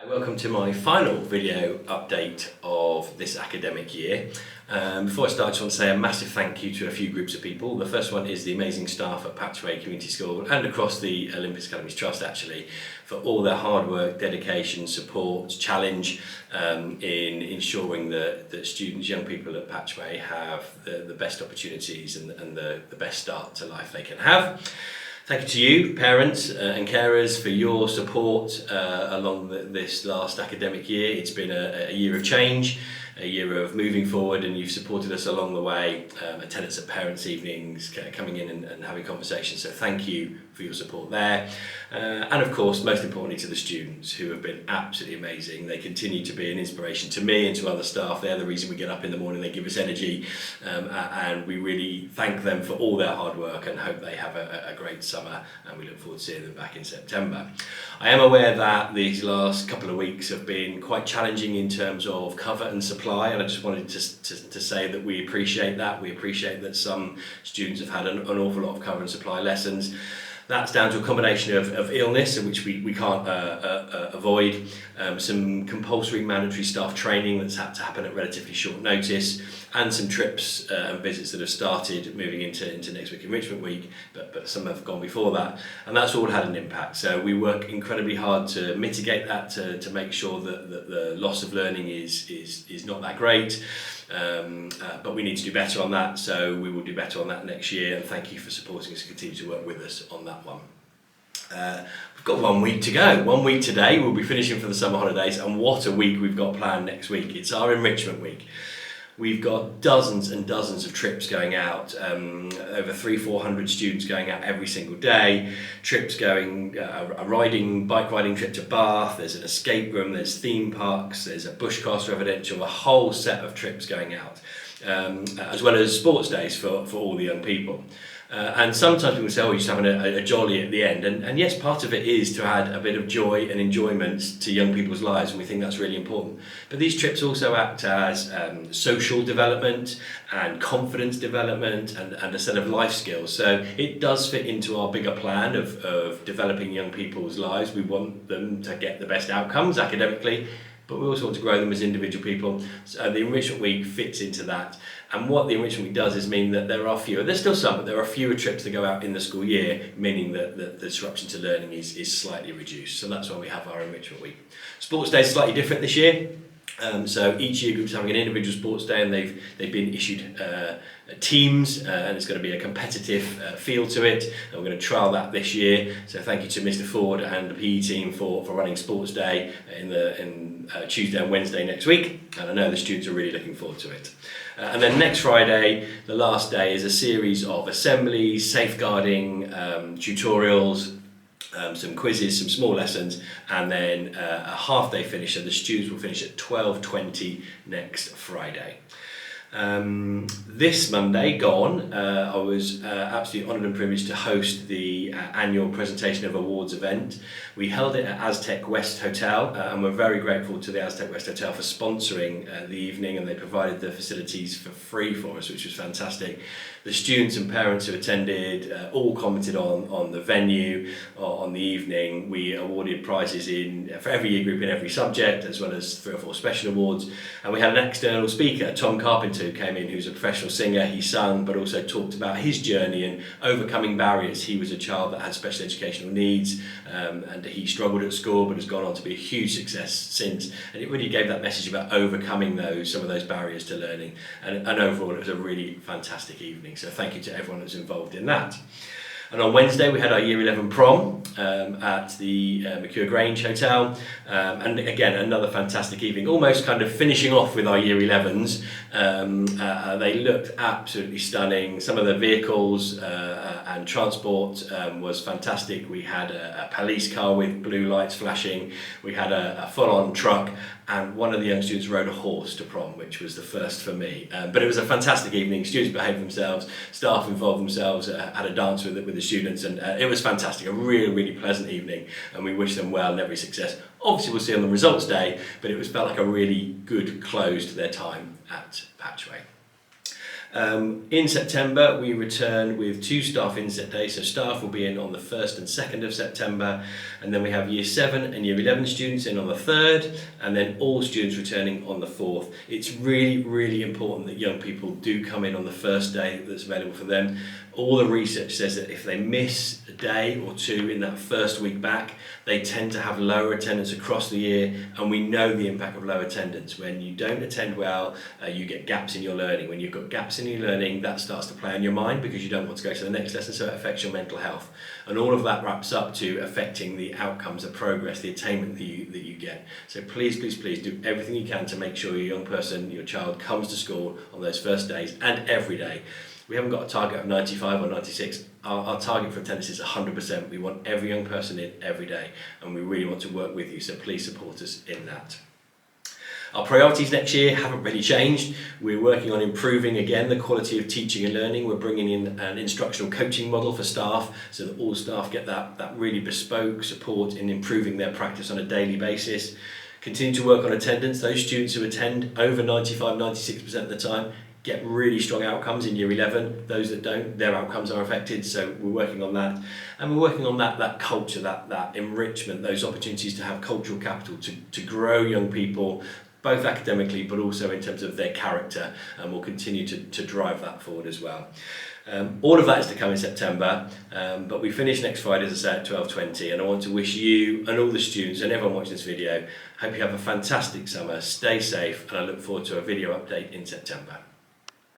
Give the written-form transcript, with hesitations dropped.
Welcome to my final video update of this academic year. Before I start, I just want to say a massive thank you to a few groups of people. The first one is the amazing staff at Patchway Community School and across the Olympics Academies Trust actually for all their hard work, dedication, support, challenge in ensuring that students, young people at Patchway have the best opportunities and the best start to life they can have. Thank you to you, parents and carers, for your support along this last academic year. It's been a year of change, a year of moving forward, and you've supported us along the way. Attendance at parents' evenings, coming in and having conversations, so thank you for your support there. And of course, most importantly to the students, who have been absolutely amazing. They continue to be an inspiration to me and to other staff. They're the reason we get up in the morning, they give us energy, and we really thank them for all their hard work and hope they have a great summer, and we look forward to seeing them back in September. I am aware that these last couple of weeks have been quite challenging in terms of cover and supply, and I just wanted to say that we appreciate that. We appreciate that some students have had an awful lot of cover and supply lessons. That's down to a combination of illness, which we can't avoid, some compulsory mandatory staff training that's had to happen at relatively short notice, and some trips and visits that have started moving into next week, Enrichment Week, but some have gone before that, and that's all had an impact. So we work incredibly hard to mitigate that, to make sure that the loss of learning is not that great. But we need to do better on that, so we will do better on that next year, and thank you for supporting us and continue to work with us on that one. We've got 1 week to go. 1 week today, we'll be finishing for the summer holidays, and what a week we've got planned next week. It's our Enrichment Week. We've got dozens and dozens of trips going out, over 300-400 students going out every single day, trips going, a bike riding trip to Bath, there's an escape room, there's theme parks, there's a bushcraft residential, a whole set of trips going out, as well as sports days for all the young people. And sometimes people say, oh, you're just having a jolly at the end. And yes, part of it is to add a bit of joy and enjoyment to young people's lives, and we think that's really important. But these trips also act as social development and confidence development and a set of life skills. So it does fit into our bigger plan of developing young people's lives. We want them to get the best outcomes academically, but we also want to grow them as individual people. So the Enrichment Week fits into that. And what the Enrichment Week does is mean that there are fewer, there's still some, but there are fewer trips that go out in the school year, meaning that the disruption to learning is slightly reduced. So that's why we have our Enrichment Week. Sports Day is slightly different this year. So each year group's having an individual sports day, and they've been issued teams, and it's going to be a competitive feel to it, and we're going to trial that this year. So thank you to Mr Ford and the PE team for running sports day in Tuesday and Wednesday next week, and I know the students are really looking forward to it. And then next Friday, the last day, is a series of assemblies, safeguarding, tutorials, some quizzes, some small lessons, and then a half-day finish. So the students will finish at 12:20 next Friday. This Monday gone, I was absolutely honoured and privileged to host the annual presentation of awards event. We held it at Aztec West Hotel, and we're very grateful to the Aztec West Hotel for sponsoring the evening, and they provided the facilities for free for us, which was fantastic. The students and parents who attended all commented on the venue, on the evening. We awarded prizes for every year group in every subject, as well as 3 or 4 special awards. And we had an external speaker, Tom Carpenter, who came in, who's a professional singer. He sung, but also talked about his journey and overcoming barriers. He was a child that had special educational needs, and he struggled at school, but has gone on to be a huge success since. And it really gave that message about overcoming some of those barriers to learning. And overall, it was a really fantastic evening. So thank you to everyone that's involved in that. And on Wednesday we had our Year 11 prom at the McCure Grange Hotel, and again another fantastic evening, almost kind of finishing off with our Year 11s. They looked absolutely stunning. Some of the vehicles and transport was fantastic. We had a police car with blue lights flashing, we had a full-on truck, and one of the young students rode a horse to prom, which was the first for me. But it was a fantastic evening. Students behaved themselves, staff involved themselves, had a dance with the students, and it was fantastic. A really, really pleasant evening, and we wish them well and every success. Obviously we'll see on the results day, but it felt like a really good close to their time at Patchway. In September we return with 2 staff inset days, so staff will be in on the 1st and 2nd of September, and then we have Year 7 and Year 11 students in on the 3rd, and then all students returning on the 4th. It's really important that young people do come in on the first day that's available for them. All the research says that if they miss a day or 2 in that first week back, they tend to have lower attendance across the year, and we know the impact of low attendance. When you don't attend well, you get gaps in your learning. When you've got gaps in your learning, that starts to play on your mind because you don't want to go to the next lesson, so it affects your mental health. And all of that wraps up to affecting the outcomes, the progress, the attainment that you get. So please do everything you can to make sure your young person, your child, comes to school on those first days and every day. We haven't got a target of 95 or 96. Our target for attendance is 100%. We want every young person in every day, and we really want to work with you, so please support us in that. Our priorities next year haven't really changed. We're working on improving again the quality of teaching and learning. We're bringing in an instructional coaching model for staff so that all staff get that really bespoke support in improving their practice on a daily basis. Continue to work on attendance. Those students who attend over 95-96% of the time get really strong outcomes in Year 11. Those that don't, their outcomes are affected, so we're working on that. And we're working on that culture, that enrichment, those opportunities to have cultural capital, to grow young people, both academically but also in terms of their character, and we'll continue to drive that forward as well. All of that is to come in September, but we finish next Friday, as I said, at 12:20, and I want to wish you and all the students and everyone watching this video, hope you have a fantastic summer, stay safe, and I look forward to a video update in September.